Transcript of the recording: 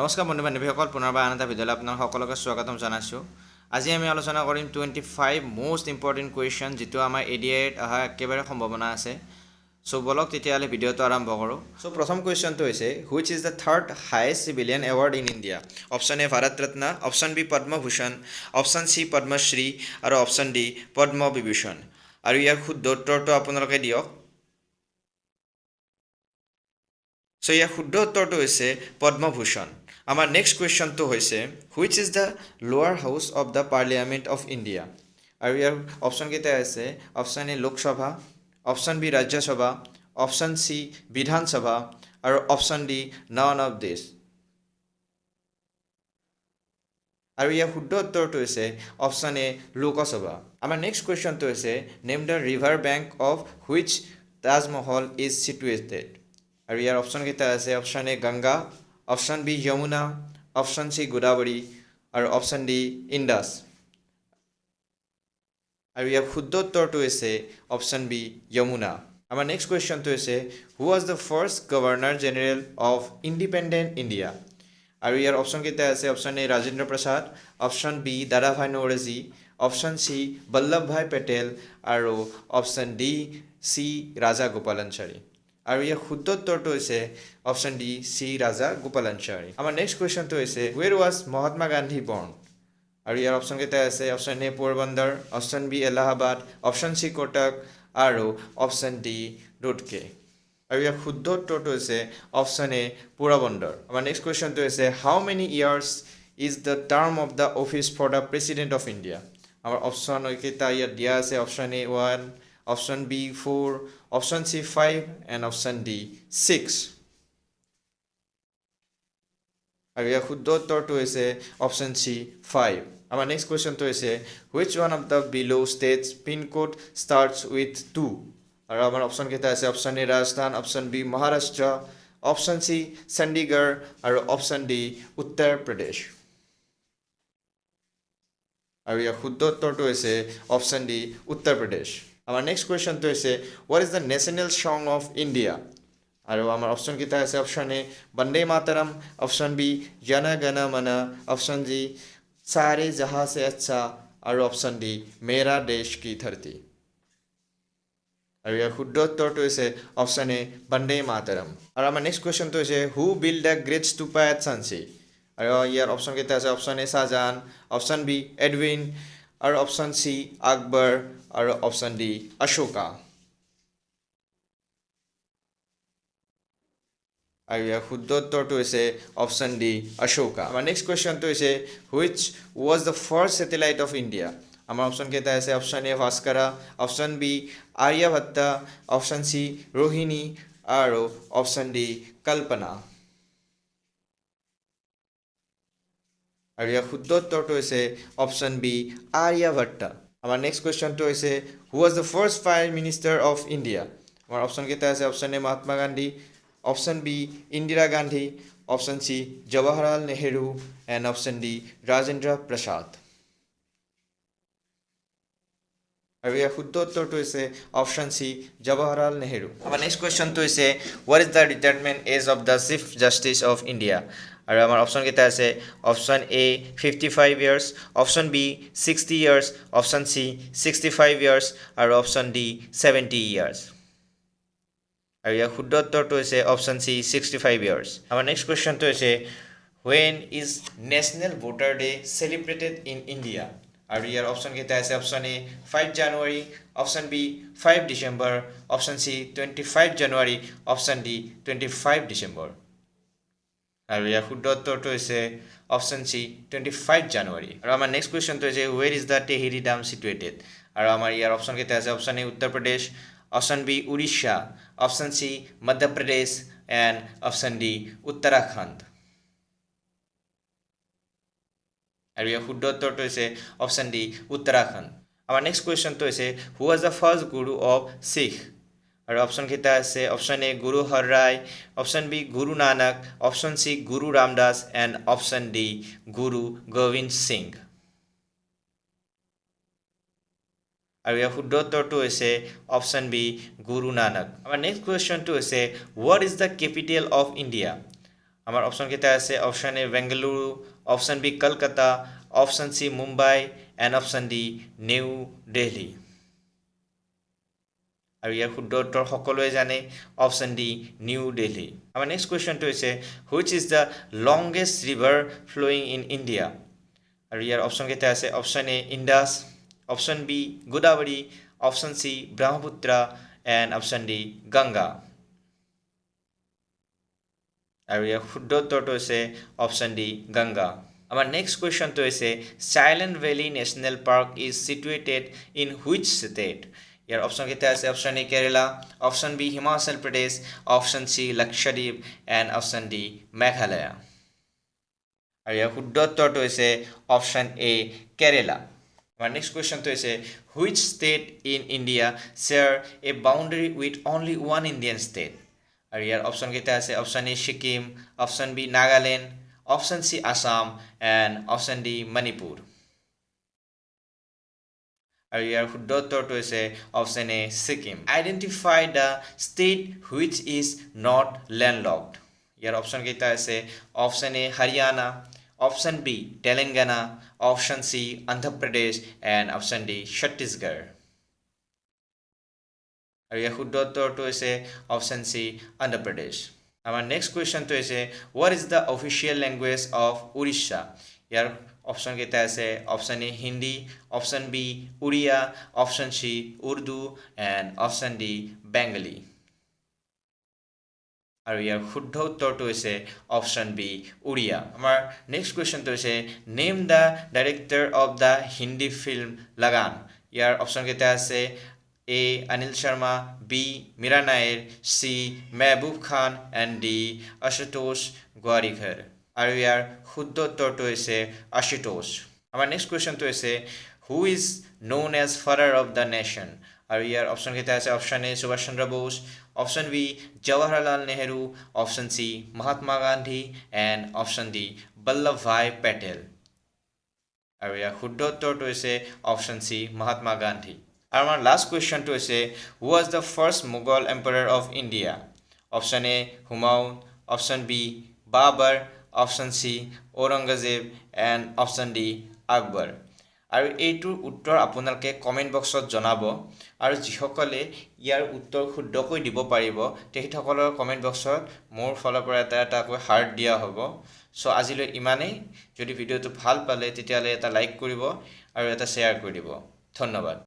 নমস্কাৰ বন্ধু বান্ধৱীসকল, পুনৰবাৰ আন এটা ভিডিঅ'লৈ আপোনাক সকলোকে স্বাগতম জনাইছোঁ। আজি আমি আলোচনা কৰিম 25 মোষ্ট ইম্পৰ্টেণ্ট কুৱেশ্যন, যিটো আমাৰ ADIত অহা একেবাৰে সম্ভাৱনা আছে। চ' বলক তেতিয়াহ'লে ভিডিঅ'টো আৰম্ভ কৰোঁ। চ' প্ৰথম কুৱেশ্যনটো হৈছে which is the third highest civilian award in India? Option A Bharat Ratna, option B Padma Bhushan, option C Padma Shri আৰু অপশ্যন ডি পদ্মবিভূষণ। আৰু ইয়াৰ শুদ্ধ উত্তৰটো আপোনালোকে দিয়ক। চ' ইয়াৰ শুদ্ধ উত্তৰটো হৈছে পদ্মভূষণ। আমাৰ নেক্সট কুৱেশ্যনটো হৈছে which is the lower house of the parliament of India? আৰু ইয়াৰ অপশ্যনকেইটা আছে option A Lok Sabha, option B Rajya Sabha, option C Vidhan Sabha আৰু option D none of this. আৰু ইয়াৰ শুদ্ধ উত্তৰটো হৈছে অপশ্যন এ লোকসভা। আমাৰ নেক্সট কুৱেশ্যনটো হৈছে name the river bank of which Taj Mahal is situated? আৰু ইয়াৰ অপশ্যনকেইটা আছে option A Ganga, option B Yamuna, option C Godavari আৰু অপশ্যন ডি ইণ্ডাছ। আৰু ইয়াৰ শুদ্ধ উত্তৰটো হৈছে অপশ্যন বি যমুনা। আমাৰ নেক্সট কুৱেশ্যনটো হৈছে who was the first governor general of independent India? আৰু ইয়াৰ অপশ্যনকেইটা আছে option A Rajendra Prasad, option B Dadabhai Naoroji, option C Vallabhbhai Patel আৰু option D C Rajagopalachari. আৰু ইয়াৰ শুদ্ধ উত্তৰটো হৈছে option D C Rajagopalachari. আমাৰ নেক্সট কুৱেশ্যনটো হৈছে ৱেৰ ৱাজ মহাত্মা গান্ধী বৰ্ণ? আৰু ইয়াৰ অপশ্যনকেইটা আছে option A Porbandar, option B Allahabad, option C Cuttack আৰু অপশ্যন ডি ৰুডকে। আৰু ইয়াৰ শুদ্ধ উত্তৰটো হৈছে অপশ্যন এ পোৰবন্দৰ। আমাৰ নেক্সট কুৱেশ্যনটো হৈছে how many years is the term of the office for the president of India? আমাৰ অপশ্যনকেইটা ইয়াত দিয়া আছে option A 1, option B 4, option C 5 and option D 6। আৰু ইয়াৰ শুদ্ধ উত্তৰটো হৈছে অপশ্যন চি 5। আমাৰ নেক্সট কুৱেশ্যনটো হৈছে which one of the below states pincode starts with 2? আৰু আমাৰ অপশ্যনকেইটা আছে option A Rajasthan, option B Maharashtra, option C Chandigarh আৰু অপশ্যন ডি উত্তৰ প্ৰদেশ। আৰু ইয়াৰ শুদ্ধ উত্তৰটো হৈছে অপশ্যন ডি উত্তৰ প্ৰদেশ। আমাৰ নেক্সট কুৱেশ্যনটো হৈছে what is the national song of India? আৰু আমাৰ অপশ্যনকেইটা আছে option A Vande Mataram, option B Jana Gana Mana, option G সাৰে জহাঁ সে আচ্ছা আৰু অপশ্যন ডি মেৰা দেশ কি ধৰতি। আৰু ইয়াৰ শুদ্ধ উত্তৰটো হৈছে অপশ্যন এ বন্দে মাতৰম। আৰু আমাৰ নেক্সট কুৱেশ্যনটো হৈছে who build the great stupa at Jhansi? আৰু ইয়াৰ অপশ্যনকেইটা আছে option A Shahjahan, option B Edwin আৰু অপশ্যন চি আকবৰ আৰু অপশ্যন ডি অশোকা। আৰু ইয়াৰ শুদ্ধ উত্তৰটো হৈছে অপশ্যন ডি অশোকা। আমাৰ নেক্সট কুৱেশ্যনটো হৈছে which was the first satellite of India? আমাৰ অপশ্যনকেইটা আছে option A Bhaskara, option B Aryabhata, option C Rohini আৰু অপশ্যন ডি কল্পনা। আৰু ইয়াৰ শুদ্ধ উত্তৰটো হৈছে অপশ্যন বি আৰ্যভট্টা। আমাৰ নেক্সট কুৱেশ্যনটো হৈছে who was the first prime minister of India? আমাৰ অপশ্যনকেইটা আছে option A Mahatma Gandhi, option B Indira Gandhi, option C Jawaharlal Nehru and option D Rajendra Prasad. আৰু ইয়াৰ শুদ্ধ উত্তৰটো হৈছে অপশ্যন চি জৱাহৰলাল নেহেৰু। আমাৰ নেক্সট কুৱেশ্যনটো হৈছে what is the retirement age of the chief justice of India? আৰু আমাৰ অপশ্যনকেইটা আছে option A 55 years, option B 60 years, option C 65 years আৰু অপশ্যন ডি 70 ইয়াৰ্ছ। আৰু ইয়াৰ শুদ্ধ উত্তৰটো হৈছে অপশ্যন চি 65 ইয়াৰ্ছ। আমাৰ নেক্সট কুৱেশ্যনটো হৈছে when is national voter day celebrated in India? আৰু ইয়াৰ অপশ্যনকেইটা আছে option A 5 January, option B 5 December, option C 25 January, option D 25 December. আৰু ইয়াৰ শুদ্ধ উত্তৰটো হৈছে অপশ্যন চি 25 জানুৱাৰী। আৰু আমাৰ নেক্সট কুৱেশ্যনটো হৈছে where is the Tehri dam situated? আৰু আমাৰ ইয়াৰ অপশ্যনকেইটা আছে option A Uttar Pradesh, option B Orissa, option C Madhya Pradesh and option D Uttarakhand. আৰু ইয়াৰ শুদ্ধ উত্তৰটো হৈছে অপশ্যন ডি উত্তৰাখণ্ড। আমাৰ নেক্সট কুৱেশ্যনটো হৈছে who was the first Guru of Sikh? আৰু অপশ্যনকেইটা আছে option A Guru Har Roy, option B Guru Nanak, option C Guru Ramdas and option D Guru Gobind Singh. আৰু ইয়াৰ শুদ্ধ উত্তৰটো হৈছে অপশ্যন বি গুৰু নানক। আমাৰ নেক্সট কুৱেশ্যনটো হৈছে what is the capital of India? আমাৰ অপশ্যন কেইটা আছে option A Bengaluru option B Kolkata option C Mumbai and option D New Delhi আৰু ইয়াৰ শুদ্ধ উত্তৰ সকলোৱে জানে অপশ্যন ডি নিউ দিল্লী আমাৰ নেক্সট কুৱেশ্যনটো হৈছে which is the longest river flowing in India আৰু ইয়াৰ অপশ্যন কেইটা আছে option A Indus option B Godavari option C Brahmaputra and option D Ganga আৰু ইয়াৰ শুদ্ধ উত্তৰটো হৈছে অপশ্যন ডি গংগা আমাৰ নেক্সট কুৱেশ্যনটো হৈছে Silent Valley National Park is situated in which state ইয়াৰ অপশ্যন কেইটা আছে option A Kerala option B Himachal Pradesh option C Lakshadweep and option D Meghalaya আৰু ইয়াৰ শুদ্ধ উত্তৰটো হৈছে অপশ্যন এ কেৰেলা আমাৰ নেক্সট কুৱেশ্যনটো হৈছে which state in India share a boundary with only one Indian state আৰু ইয়াৰ অপশ্যন কেইটা আছে option A Sikkim option B Nagaland option C Assam and option D Manipur আৰু ইয়াৰ শুদ্ধ উত্তৰটো হৈছে option A Sikkim identify the state which is not landlocked ইয়াৰ অপশ্যন কেইটা আছে option A Haryana option B Telangana option C Andhra Pradesh and option D Chhattisgarh আৰু ইয়াৰ শুদ্ধ উত্তৰটো হৈছে অপশ্যন চি অন্ধ্ৰপ্ৰদেশ আমাৰ নেক্সট কুৱেশ্যনটো হৈছে what is the official language of Orissa ইয়াৰ অপশ্যন কেইটা আছে option A Hindi option B Oriya option C Urdu and option D Bengali আৰু ইয়াৰ শুদ্ধ উত্তৰটো হৈছে অপশ্যন বি উৰিয়া আমাৰ নেক্সট কুৱেশ্যনটো হৈছে name the director of the Hindi film Lagaan ইয়াৰ অপশ্যন কেইটা আছে A Anil Sharma B Mira Nair C Mehboob Khan and D Ashutosh Gowariker আৰু ইয়াৰ শুদ্ধ উত্তৰটো হৈছে আশুতোষ আমাৰ নেক্সট কুৱেশ্যনটো হৈছে who is known as father of the nation আৰু ইয়াৰ অপশ্যন কেইটা আছে option A Subhash Chandra Bose option B Jawaharlal Nehru option C Mahatma Gandhi and option D Vallabh bhai Patel আৰু ইয়াৰ শুদ্ধ উত্তৰটো হৈছে অপশ্যন চি মহাত্মা গান্ধী আৰু আমাৰ লাষ্ট কুৱেশ্যনটো হৈছে who was the first Mughal empire of India option A Humayun option B Babur option C Aurangzeb and option D Akbar আৰু এইটোৰ উত্তৰ আপোনালোকে কমেণ্ট বক্সত জনাব আৰু যিসকলে ইয়াৰ উত্তৰ শুদ্ধকৈ দিব পাৰিব তেখেতসকলৰ কমেণ্ট বক্সত মোৰ ফালৰ পৰা এটাকৈ হাৰ্ট দিয়া হ'ব চ' আজিলৈ ইমানেই যদি ভিডিঅ'টো ভাল পালে তেতিয়াহ'লে এটা লাইক কৰিব আৰু এটা শ্বেয়াৰ কৰি দিব ধন্যবাদ